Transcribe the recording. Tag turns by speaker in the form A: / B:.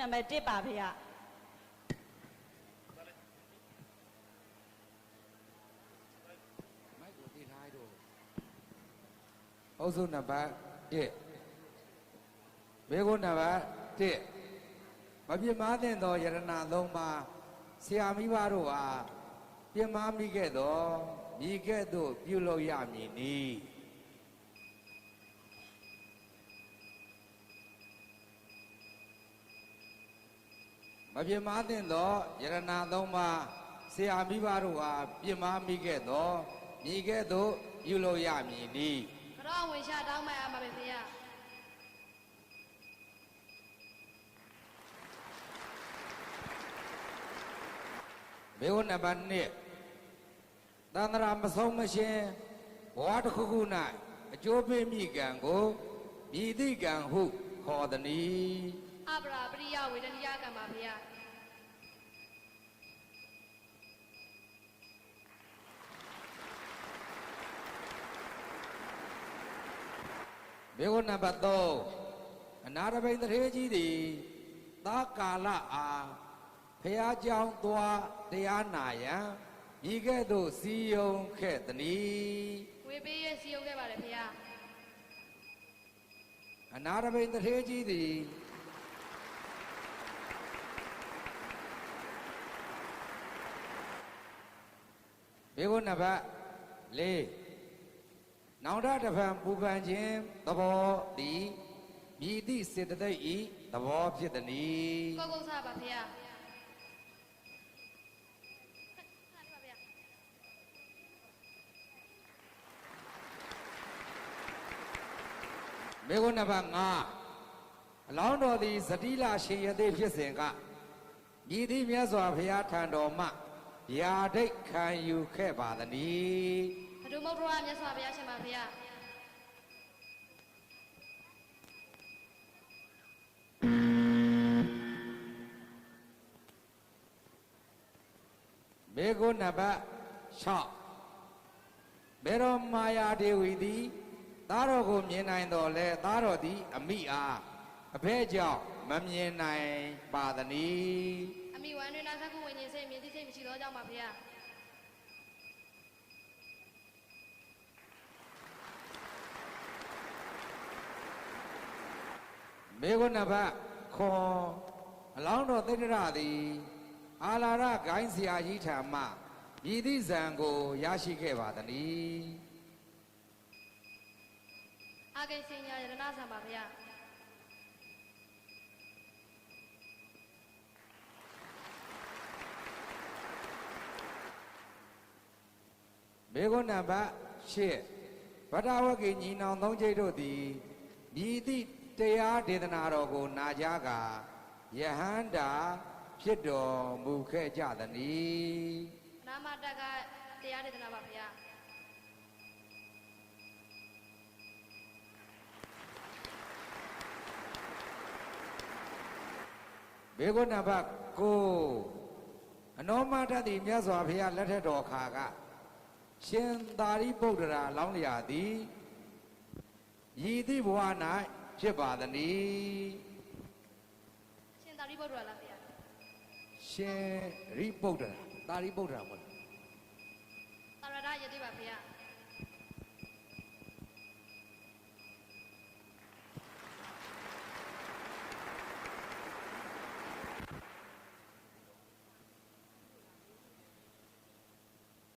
A: နံပါတ်1ပါဖေရ
B: မိုက်ကိုတည်ထားတော့အုပ်စုနံပါတ်1ဘေကုနံပါတ်1မပြစ်မှားတဲ့သောယရဏသုံးပါးဆရာမိဘတို့ဟာပြစ်မှားမိခဲ့သောမိခဲ့သို့ပြုလုပ်ရမည်နီမပြစ်မှားတဲ့သောယရဏသုံးပါးဆရာမိဘတို့ဟာပြစ်မှားမိခဲ့သောမိခဲ့သို့ပြုလုပ်ရမည်နီ
C: ကတော့ဝင်ရှာတောင်းမှရမှာပဲဖေရ
B: ဘေဝနံပါတ်1သန္တရာမဆုံးမရှင်ဘဝတစ်ခုခု၌အကျိုးပေးမိကံကိုမြည်သည့်ကံဟုခေါ်သည်။
C: အပရာပရိယဝေဒနိယကံပါဖေရ
B: ဘေဝနံပါတ်3အနာရဘိန်တထေးကြီးသည်သာကာလအားဖျားကြောင်းသွားတရားနာယံဤကဲ့သို့စီယုံခဲ့သည်
C: ဝေပေးရစီယုံခဲ့ပါတယ်ဖေရ
B: အနာရဘိန်တထေးကြီးသည်ဘေကုဏဘတ်4နောင်တတဖန်ပူပန်ခြင်းသဘောသည်မြည်သည့်စေတသိက်ဤသဘောဖြစ်သည်
C: ကိုကုဆာပါဖေရ
B: ဘေကုဏဘတ်5အလောင်းတော်သည်ဇတိလရှင်ရသေးဖြစ်စဉ်ကမြည်သည့်မြတ်စွာဘုရားထံတော်မှဗျာဒိတ်ခံယူခဲ့ပါသည်
C: ဘဒုမုဒ္ဒရာမြတ်စွာဘုရားရှင်ပါဖေရ
B: ဘေကုဏဘတ်6ဘေရောမာယာဒေဝီသည်သားတော်ကိုမြင်နိုင်တော်လဲသားတော်သည်အမိအားအဖဲကြောင့်မမြင်နိုင်ပါသည်
C: အမိဝမ်းတွင်နာသကုဝိညာဉ်စိတ်မြင်သိစိတ်မရှိသောကြောင့်ပါဖေရ
B: ဘေကုဏဘတ်ခွန်အလောင်းတော်သိတ္တရသည်အာလာရဂိုင်းဆရာကြီးထံမှမြည်သည့်ဇံကိုရရှိခဲ့ပါသည်
C: အာဂိစင်ညာယရဏဆံပါဖေရ
B: ဘေကုဏဘတ်8ဗတ္တဝဂိညီနောင်သုံးကျိတ်တို့သည်မြည်သည့်တရားဒေသနာတော်ကိုနာကြားကာယဟန္တာဖြစ်တော်မူခဲ့ကြသည်
C: နာမတက်ကတရားဒေသနာပါဖေရ
B: ဘေကုဏဘတ်9အနောမတတိမြတ်စွာဘုရားလက်ထက်တော်ခါကရှင်သာရိပုတ္တရာလောင်းလျာသည်ရည်သည့်ဘဝ၌ဖြစ်ပါသည်
C: ရှင်သာရိပုတ္တရာလားဖေရ
B: ရှင်ရိပုတ္တရာသာရိပုတ္တရာမဟုတ်
C: လားသာရဒယတိပါဖေရ